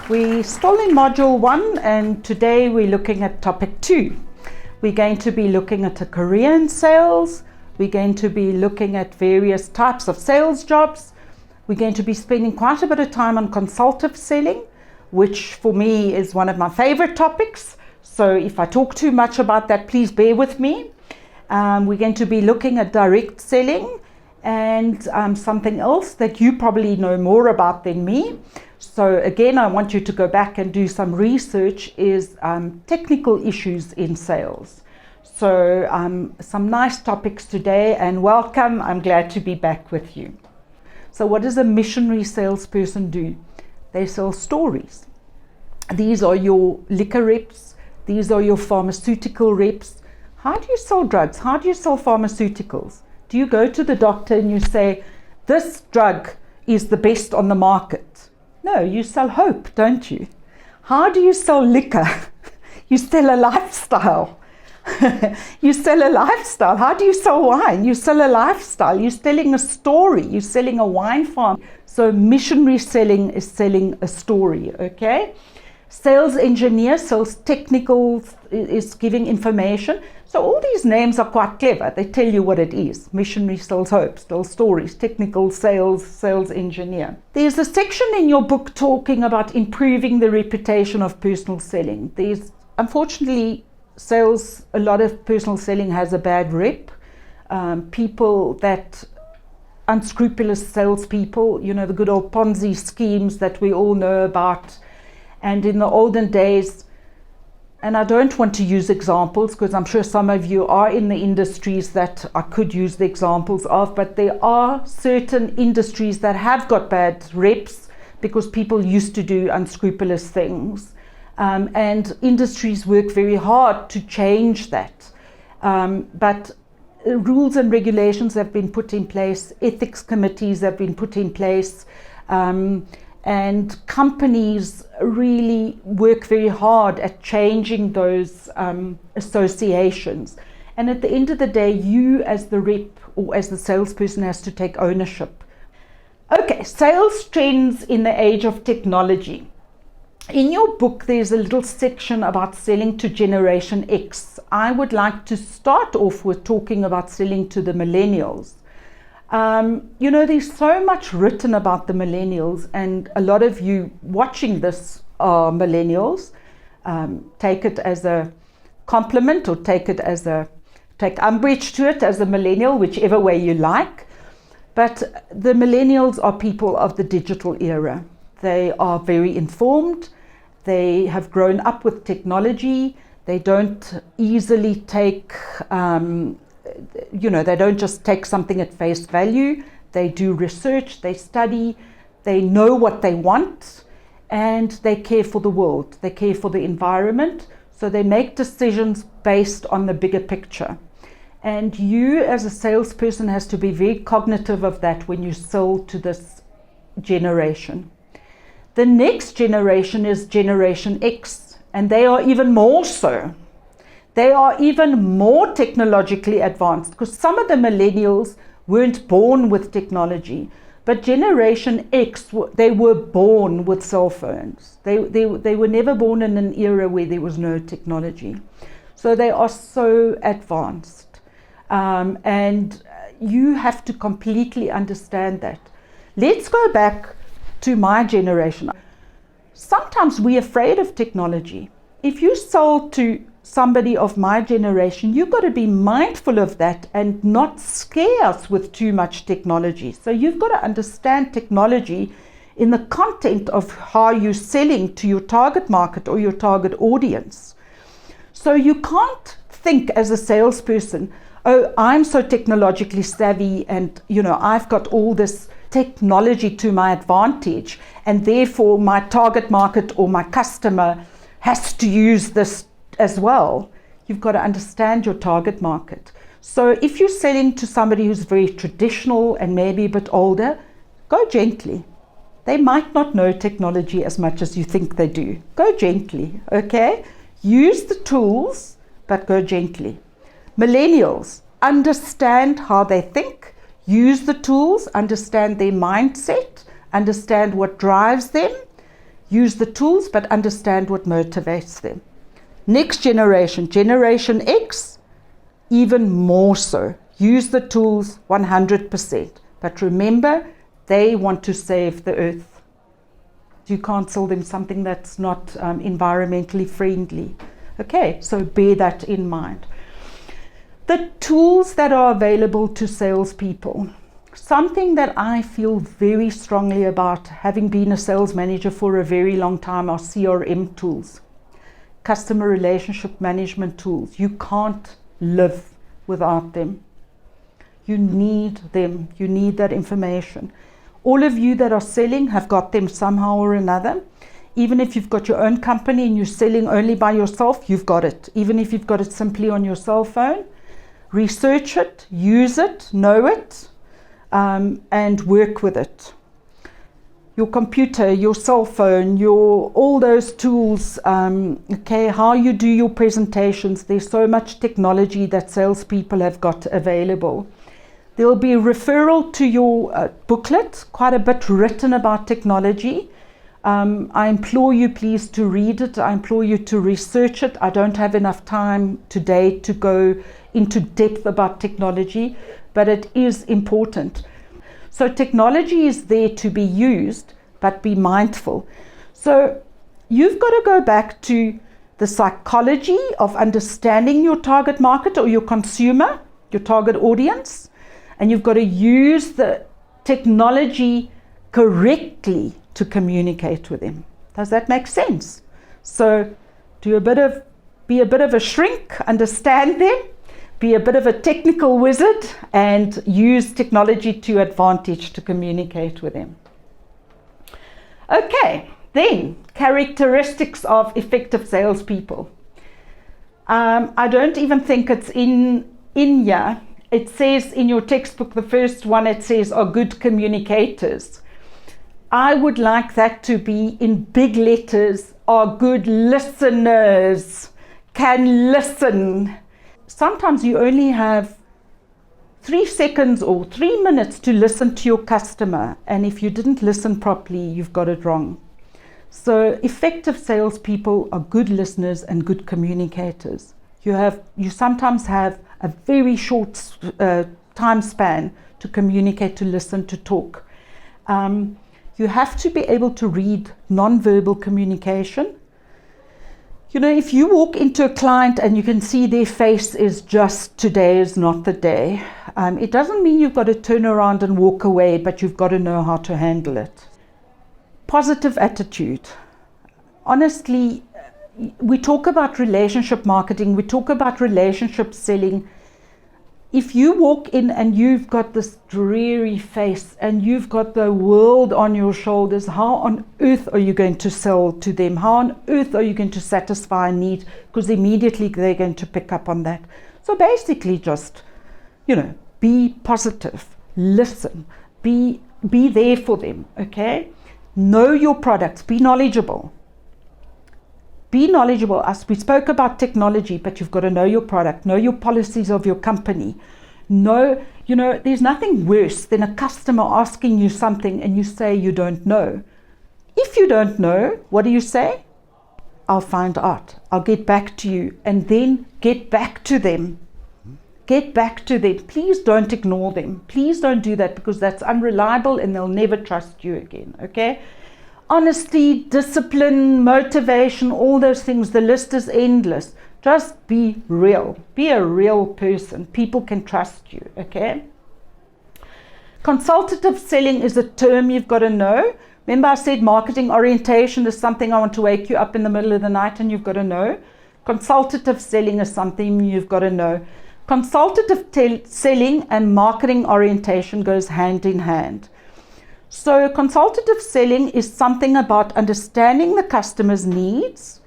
We're still in module 1 and today we're looking at topic 2. We're going to be looking at a career in sales. We're going to be looking at various types of sales jobs. We're going to be spending quite a bit of time on consultative selling, which for me is one of my favorite topics. So if I talk too much about that, please bear with me. We're going to be looking at direct selling and something else that you probably know more about than me. So again, I want you to go back and do some research, is technical issues in sales. So some nice topics today, and welcome. I'm glad to be back with you. So what does a missionary salesperson do? They sell stories. These are your liquor reps. These are your pharmaceutical reps. How do you sell drugs? How do you sell pharmaceuticals? Do you go to the doctor and you say, this drug is the best on the market? No, you sell hope, don't you? How do you sell liquor? You sell a lifestyle. You sell a lifestyle. How do you sell wine? You sell a lifestyle. You're selling a story. You're selling a wine farm. So missionary selling is selling a story, okay? Sales engineer sells technical, is giving information. So all these names are quite clever. They tell you what it is. Missionary sells hope, sells stories, technical sales, sales engineer. There's a section in your book talking about improving the reputation of personal selling. Unfortunately, a lot of personal selling has a bad rep. People that unscrupulous salespeople, the good old Ponzi schemes that we all know about. And in the olden days, and I don't want to use examples because I'm sure some of you are in the industries that I could use the examples of, but there are certain industries that have got bad reps because people used to do unscrupulous things. And industries work very hard to change that. But rules and regulations have been put in place, ethics committees have been put in place, and companies really work very hard at changing those associations. And at the end of the day, you as the rep or as the salesperson has to take ownership. Okay, sales trends in the age of technology. In your book, there's a little section about selling to Generation X. I would like to start off with talking about selling to the millennials. There's so much written about the millennials, and a lot of you watching this are millennials. Take it as a compliment or take umbrage to it as a millennial, whichever way you like. But the millennials are people of the digital era. They are very informed. They have grown up with technology. They don't easily take they don't just take something at face value. They do research, they study, they know what they want, and they care for the world. They care for the environment. So they make decisions based on the bigger picture. And you as a salesperson has to be very cognitive of that when you sell to this generation. The next generation is Generation X, and they are even more so. They are even more technologically advanced because some of the millennials weren't born with technology, but Generation X, they were born with cell phones. They were never born in an era where there was no technology. So they are so advanced. And you have to completely understand that. Let's go back to my generation. Sometimes we're afraid of technology. If you sold to somebody of my generation, you've got to be mindful of that and not scare us with too much technology. So you've got to understand technology in the content of how you're selling to your target market or your target audience. So you can't think as a salesperson, oh, I'm so technologically savvy and I've got all this technology to my advantage, and therefore my target market or my customer has to use this as well. You've got to understand your target market. So if you're selling to somebody who's very traditional and maybe a bit older, go gently. They might not know technology as much as you think they do. Go gently, okay? Use the tools, but go gently. Millennials, understand how they think, use the tools, understand their mindset, understand what drives them. use the tools, but understand what motivates them. Next generation, Generation X, even more so. Use the tools 100%. But remember, they want to save the earth. You can't sell them something that's not environmentally friendly. Okay, so bear that in mind. The tools that are available to salespeople. Something that I feel very strongly about, having been a sales manager for a very long time, are CRM tools. Customer relationship management tools. You can't live without them. You need them. You need that information. All of you that are selling have got them somehow or another. Even if you've got your own company and you're selling only by yourself, you've got it. Even if you've got it simply on your cell phone, research it, use it, know it, and work with it. Your computer, your cell phone, all those tools, how you do your presentations. There's so much technology that salespeople have got available. There will be a referral to your booklet, quite a bit written about technology. I implore you please to read it. I implore you to research it. I don't have enough time today to go into depth about technology, but it is important. So technology is there to be used, but be mindful. So you've got to go back to the psychology of understanding your target market or your consumer, your target audience, and you've got to use the technology correctly to communicate with them. Does that make sense? So be a bit of a shrink, understand them, be a bit of a technical wizard, and use technology to advantage to communicate with them. Okay, then characteristics of effective salespeople. I don't even think it's in here. It says in your textbook, the first one, it says are good communicators. I would like that to be in big letters, are good listeners, can listen. Sometimes you only have 3 seconds or 3 minutes to listen to your customer, and if you didn't listen properly, you've got it wrong. So effective salespeople are good listeners and good communicators. You sometimes have a very short time span to communicate, to listen, to talk. You have to be able to read non-verbal communication. You know, if you walk into a client and you can see their face is just, today is not the day, it doesn't mean you've got to turn around and walk away, but you've got to know how to handle it. Positive attitude. Honestly, we talk about relationship marketing, we talk about relationship selling. If you walk in and you've got this dreary face and you've got the world on your shoulders, how on earth are you going to sell to them? How on earth are you going to satisfy a need? Because immediately they're going to pick up on that. So basically just, be positive, listen, be there for them, okay? Know your products, be knowledgeable. Be knowledgeable. As we spoke about technology, but you've got to know your product, know your policies of your company. There's nothing worse than a customer asking you something and you say you don't know. If you don't know, what do you say? I'll find out. I'll get back to you. And then get back to them. Get back to them. Please don't ignore them. Please don't do that, because that's unreliable and they'll never trust you again, okay? Honesty, discipline, motivation, all those things, the list is endless. Just be real. Be a real person. People can trust you, okay? Consultative selling is a term you've got to know. Remember I said marketing orientation is something I want to wake you up in the middle of the night and you've got to know. Consultative selling is something you've got to know. Consultative selling and marketing orientation goes hand in hand. So consultative selling is something about understanding the customer's needs,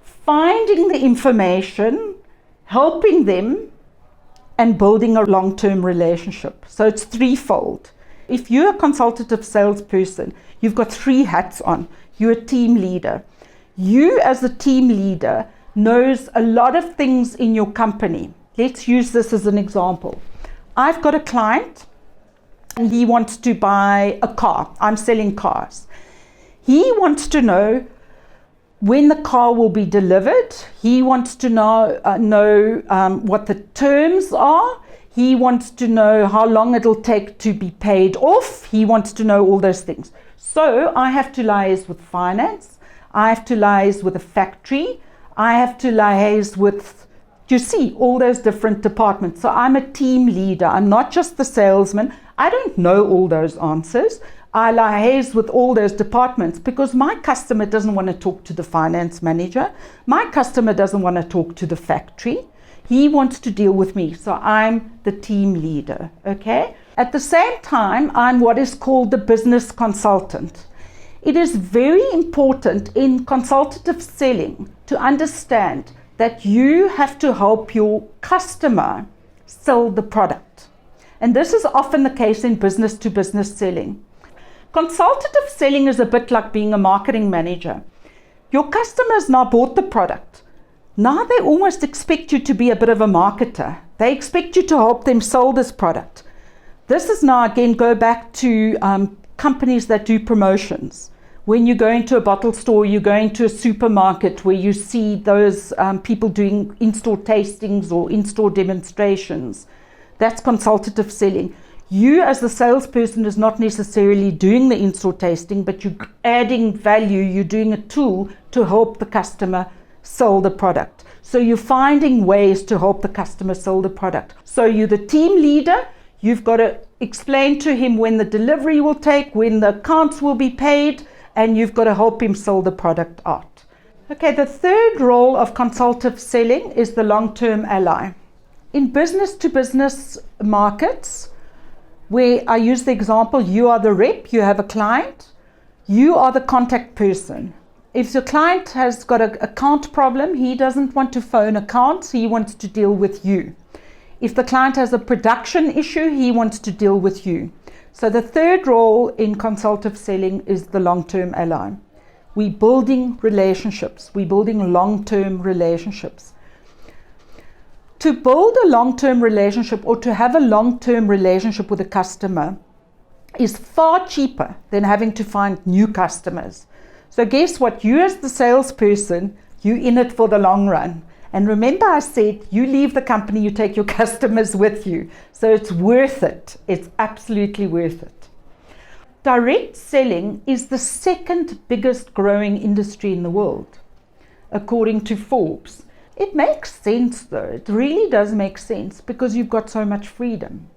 finding the information, helping them, and building a long-term relationship. So it's threefold. If you're a consultative salesperson, you've got 3 hats on. You're a team leader. You as a team leader knows a lot of things in your company. Let's use this as an example. I've got a client and he wants to buy a car. I'm selling cars. He wants to know when the car will be delivered. He wants to know what the terms are. He wants to know how long it'll take to be paid off. He wants to know all those things. So I have to liaise with finance. I have to liaise with the factory. I have to liaise with, you see, all those different departments. So I'm a team leader. I'm not just the salesman. I don't know all those answers. I liaise with all those departments because my customer doesn't want to talk to the finance manager. My customer doesn't want to talk to the factory. He wants to deal with me. So I'm the team leader, okay? At the same time, I'm what is called the business consultant. It is very important in consultative selling to understand that you have to help your customer sell the product. And this is often the case in business to business selling. Consultative selling is a bit like being a marketing manager. Your customers now bought the product. Now they almost expect you to be a bit of a marketer. They expect you to help them sell this product. This is now again go back to companies that do promotions. When you go into a bottle store, you go into a supermarket where you see those people doing in-store tastings or in-store demonstrations. That's consultative selling. You as the salesperson is not necessarily doing the in-store tasting, but you're adding value. You're doing a tool to help the customer sell the product. So you're finding ways to help the customer sell the product. So you're the team leader. You've got to explain to him when the delivery will take, when the accounts will be paid, and you've got to help him sell the product out. Okay, the third role of consultative selling is the long-term ally. In business to business markets, where I use the example, you are the rep, you have a client, you are the contact person. If the client has got an account problem, he doesn't want to phone accounts, he wants to deal with you. If the client has a production issue, he wants to deal with you. So the third role in consultative selling is the long-term ally. We're building relationships, we're building long-term relationships. To build a long-term relationship or to have a long-term relationship with a customer is far cheaper than having to find new customers. So guess what? You as the salesperson, you're in it for the long run. And remember I said, you leave the company, you take your customers with you. So it's worth it. It's absolutely worth it. Direct selling is the second biggest growing industry in the world, according to Forbes. It makes sense though. It really does make sense because you've got so much freedom.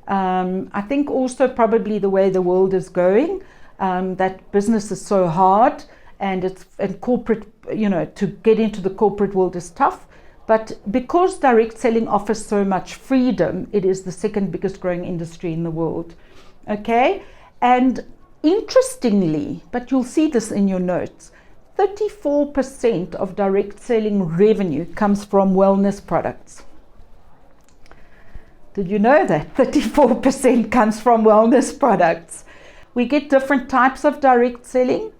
I think also probably the way the world is going, that business is so hard and corporate, to get into the corporate world is tough. But because direct selling offers so much freedom, it is the second biggest growing industry in the world. Okay? And interestingly, but you'll see this in your notes, 34% of direct selling revenue comes from wellness products. Did you know that? 34% comes from wellness products. We get different types of direct selling.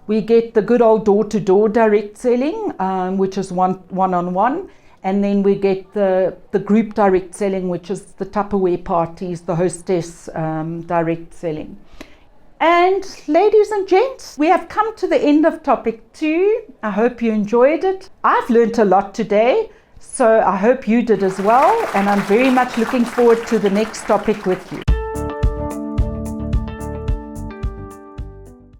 We get the good old door-to-door direct selling, which is one-on-one. And then we get the group direct selling, which is the Tupperware parties, the hostess direct selling. And ladies and gents, we have come to the end of topic 2. I hope you enjoyed it. I've learned a lot today, so I hope you did as well. And I'm very much looking forward to the next topic with you.